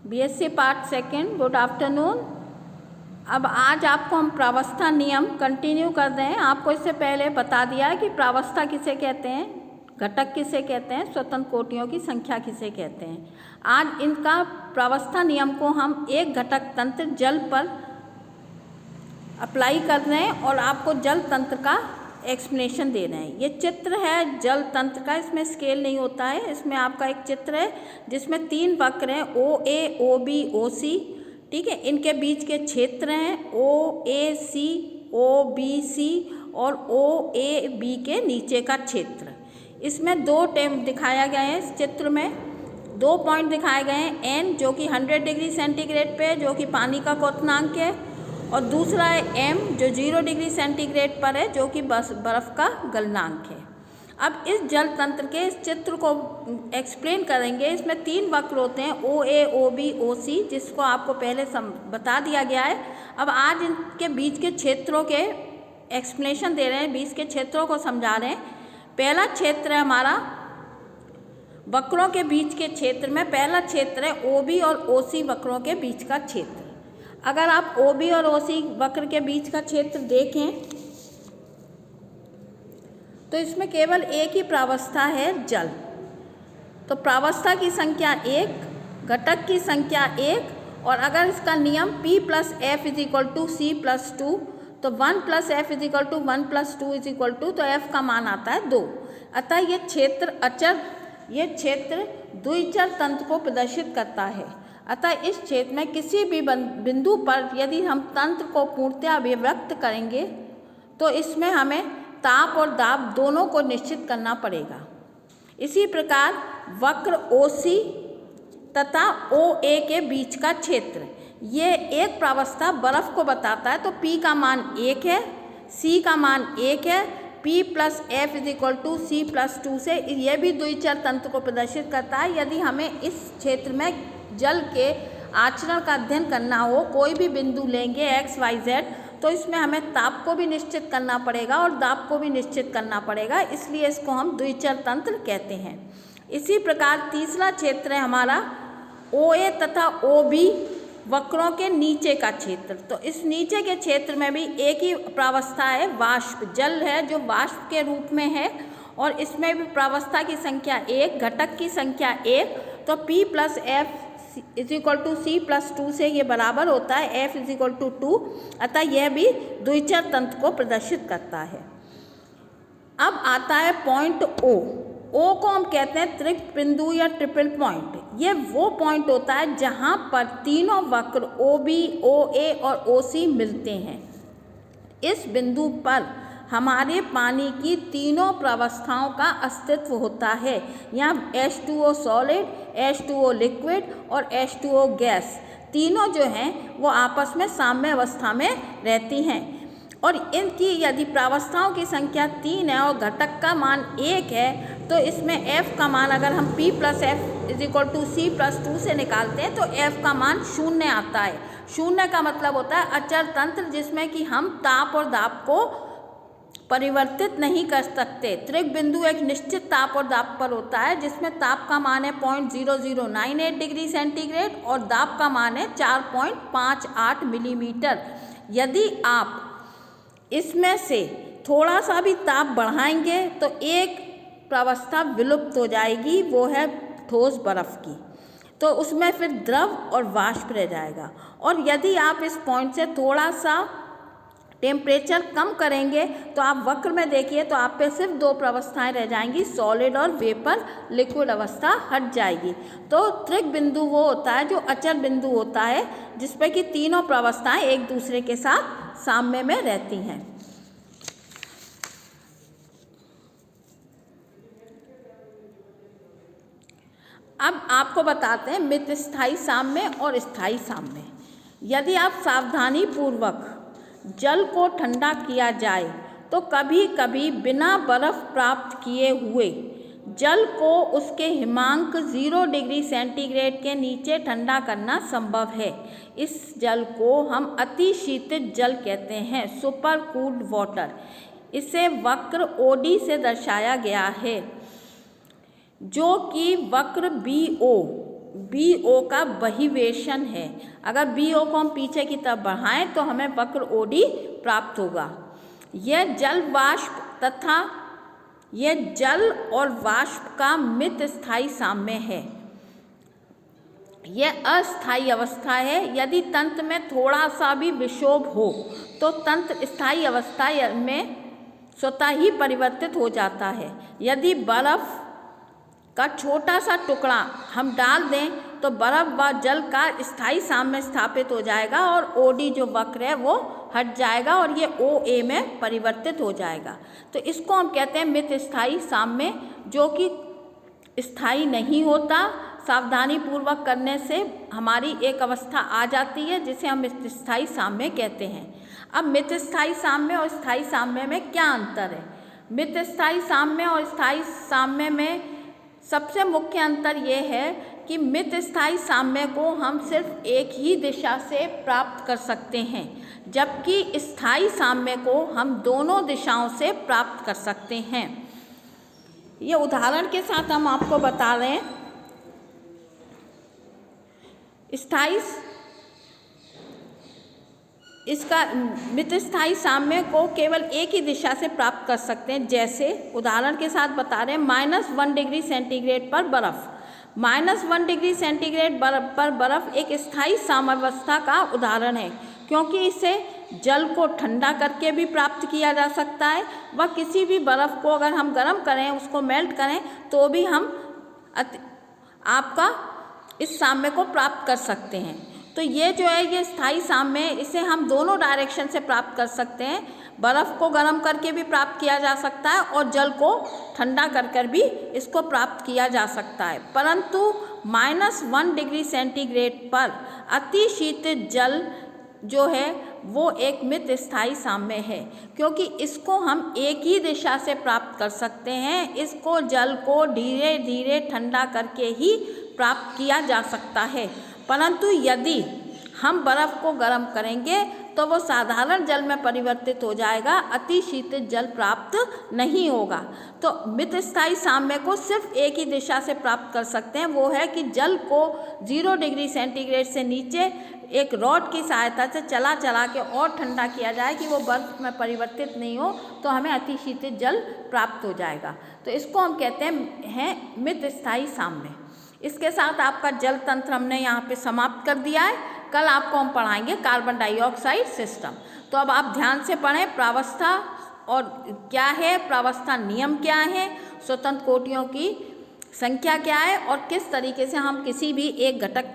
BSc part second, good afternoon. अब आज आपको हम प्रावस्था नियम कंटिन्यू कर रहे हैं। आपको इससे पहले बता दिया है कि प्रावस्था किसे कहते हैं, घटक किसे कहते हैं, स्वतंत्र कोटियों की संख्या किसे कहते हैं। आज इनका प्रावस्था नियम को हम एक घटक तंत्र जल पर अप्लाई कर रहे हैं और आपको जल तंत्र का एक्सप्लेनेशन दे रहे हैं। ये चित्र है जल तंत्र का, इसमें स्केल नहीं होता है। इसमें आपका एक चित्र है जिसमें 3 वक्र हैं, ओ ए, ओ बी, ओ सी, ठीक है। इनके बीच के क्षेत्र हैं ओ ए सी, ओ बी सी और ओ ए बी के नीचे का क्षेत्र। इसमें 2 टर्म दिखाया गया है। इस चित्र में 2 पॉइंट दिखाए गए हैं, एन जो कि 100 डिग्री सेंटीग्रेड पे जो कि पानी का क्वथनांक है, और दूसरा है एम जो 0 डिग्री सेंटीग्रेड पर है जो कि बर्फ़ का गलनांक है। अब इस जल तंत्र के इस चित्र को एक्सप्लेन करेंगे। इसमें 3 वक्र होते हैं, ओ ए, ओ बी, ओ सी, जिसको आपको पहले बता दिया गया है। अब आज इनके बीच के क्षेत्रों के एक्सप्लेनेशन दे रहे हैं, बीच के क्षेत्रों को समझा रहे हैं। पहला क्षेत्र है हमारा वक्रों के बीच के क्षेत्र में, पहला क्षेत्र है ओ बी और ओ सी वक्रों के बीच का क्षेत्र। अगर आप ओ बी और ओ सी वक्र के बीच का क्षेत्र देखें तो इसमें केवल एक ही प्रावस्था है, जल। तो प्रावस्था की संख्या 1, घटक की संख्या 1, और अगर इसका नियम P + F = C+2 तो 1 + F = 1 + 2 तो F का मान आता है 2। अतः ये क्षेत्र अचर, ये क्षेत्र द्विचर तंत्र को प्रदर्शित करता है। अतः इस क्षेत्र में किसी भी बिंदु पर यदि हम तंत्र को पूर्णतया अभिव्यक्त करेंगे तो इसमें हमें ताप और दाब दोनों को निश्चित करना पड़ेगा। इसी प्रकार वक्र OC तथा OA के बीच का क्षेत्र, ये एक प्रावस्था बर्फ को बताता है। तो P का मान 1 है, C का मान 1 है, P + F = C+2 से यह भी द्विचर तंत्र को प्रदर्शित करता है। यदि हमें इस क्षेत्र में जल के आचरण का अध्ययन करना हो, कोई भी बिंदु लेंगे x, y, z, तो इसमें हमें ताप को भी निश्चित करना पड़ेगा और दाब को भी निश्चित करना पड़ेगा, इसलिए इसको हम द्विचर तंत्र कहते हैं। इसी प्रकार तीसरा क्षेत्र है हमारा OA तथा OB वक्रों के नीचे का क्षेत्र। तो इस नीचे के क्षेत्र में भी एक ही प्रावस्था है, वाष्प जल है जो वाष्प के रूप में है, और इसमें भी प्रावस्था की संख्या 1, घटक की संख्या 1। तो P + F = C+2 से ये बराबर होता है F = 2। अतः यह भी द्विचर तंत्र को प्रदर्शित करता है। अब आता है पॉइंट O। O को हम कहते हैं त्रिक बिंदु या ट्रिपल पॉइंट। ये वो पॉइंट होता है जहाँ पर तीनों वक्र OB, OA और OC मिलते हैं। इस बिंदु पर हमारे पानी की तीनों प्रावस्थाओं का अस्तित्व होता है। यहाँ H2O सॉलिड, H2O लिक्विड और H2O गैस, तीनों जो हैं वो आपस में साम्य अवस्था में रहती हैं। और इनकी यदि प्रावस्थाओं की संख्या 3 है और घटक का मान 1 है तो इसमें F का मान अगर हम P + F = C+2 से निकालते हैं तो F का मान 0 आता है। 0 का मतलब होता है अचर तंत्र, जिसमें कि हम ताप और दाब को परिवर्तित नहीं कर सकते। त्रिक बिंदु एक निश्चित ताप और दाब पर होता है, जिसमें ताप का मान है 0.0098 डिग्री सेंटीग्रेड और दाब का मान है 4.58 मिलीमीटर। यदि आप इसमें से थोड़ा सा भी ताप बढ़ाएंगे तो एक प्रावस्था विलुप्त हो जाएगी, वो है ठोस बर्फ की। तो उसमें फिर द्रव और वाष्प रह जाएगा। और यदि आप इस पॉइंट से थोड़ा सा टेम्परेचर कम करेंगे तो आप वक्र में देखिए तो आप पे सिर्फ 2 प्रावस्थाएं रह जाएंगी, सॉलिड और वेपर, लिक्विड अवस्था हट जाएगी। तो त्रिक बिंदु वो होता है जो अचर बिंदु होता है, जिसपे कि तीनों प्रावस्थाएं एक दूसरे के साथ साम्य में रहती हैं। अब आपको बताते हैं मित स्थायी साम्य और स्थायी साम्य। यदि आप सावधानी पूर्वक जल को ठंडा किया जाए तो कभी कभी बिना बर्फ प्राप्त किए हुए जल को उसके हिमांक 0 डिग्री सेंटीग्रेड के नीचे ठंडा करना संभव है। इस जल को हम अति शीतित जल कहते हैं, सुपर कूल्ड वाटर। इसे वक्र OD से दर्शाया गया है, जो कि वक्र BO BO का बहिर्वेशन है। अगर BO को हम पीछे की तरफ बढ़ाएं तो हमें वक्र OD प्राप्त होगा। यह जल और वाष्प का मित स्थायी साम्य है। यह अस्थायी अवस्था है। यदि तंत्र में थोड़ा सा भी विक्षोभ हो तो तंत्र स्थायी अवस्था में स्वतः ही परिवर्तित हो जाता है। यदि बर्फ का छोटा सा टुकड़ा हम डाल दें तो बर्फ व जल का स्थायी साम्य स्थापित हो जाएगा और OD जो वक्र है वो हट जाएगा और ये OA में परिवर्तित हो जाएगा। तो इसको हम कहते हैं मित स्थायी साम्य, जो कि स्थायी नहीं होता। सावधानी पूर्वक करने से हमारी एक अवस्था आ जाती है जिसे हम स्थायी साम्य कहते हैं। अब मित स्थायी साम्य और स्थायी साम्य में क्या अंतर है? मित स्थायी साम्य और स्थायी साम्य में सबसे मुख्य अंतर ये है कि मित स्थायी साम्य को हम सिर्फ एक ही दिशा से प्राप्त कर सकते हैं, जबकि स्थायी साम्य को हम दोनों दिशाओं से प्राप्त कर सकते हैं। ये उदाहरण के साथ हम आपको बता रहे हैं। इसका मित स्थायी साम्य को केवल एक ही दिशा से प्राप्त कर सकते हैं। जैसे उदाहरण के साथ बता रहे हैं, -1 डिग्री सेंटीग्रेड पर बर्फ। -1 डिग्री सेंटीग्रेड पर बर्फ एक स्थायी साम्यावस्था का उदाहरण है, क्योंकि इसे जल को ठंडा करके भी प्राप्त किया जा सकता है व किसी भी बर्फ़ को अगर हम गर्म करें, उसको मेल्ट करें, तो भी हम आपका इस साम्य को प्राप्त कर सकते हैं। तो ये जो है ये स्थायी साम्य, इसे हम दोनों डायरेक्शन से प्राप्त कर सकते हैं। बर्फ़ को गर्म करके भी प्राप्त किया जा सकता है और जल को ठंडा कर भी इसको प्राप्त किया जा सकता है। परंतु -1 डिग्री सेंटीग्रेड पर अति शीतल जल जो है वो एक मित स्थायी साम्य है, क्योंकि इसको हम एक ही दिशा से प्राप्त कर सकते हैं। इसको जल को धीरे धीरे ठंडा करके ही प्राप्त किया जा सकता है। परंतु यदि हम बर्फ़ को गर्म करेंगे तो वो साधारण जल में परिवर्तित हो जाएगा, अति शीतल जल प्राप्त नहीं होगा। तो मित स्थायी साम्य को सिर्फ एक ही दिशा से प्राप्त कर सकते हैं, वो है कि जल को 0 डिग्री सेंटीग्रेड से नीचे एक रॉड की सहायता से चला के और ठंडा किया जाए कि वो बर्फ़ में परिवर्तित नहीं हो, तो हमें अति शीतल जल प्राप्त हो जाएगा। तो इसको हम कहते हैं मित स्थायी साम्य। इसके साथ आपका जल तंत्र हमने यहाँ पे समाप्त कर दिया है। कल आपको हम पढ़ाएंगे कार्बन डाइऑक्साइड सिस्टम। तो अब आप ध्यान से पढ़ें, प्रावस्था और क्या है, प्रावस्था नियम क्या है, स्वतंत्र कोटियों की संख्या क्या है और किस तरीके से हम किसी भी एक घटक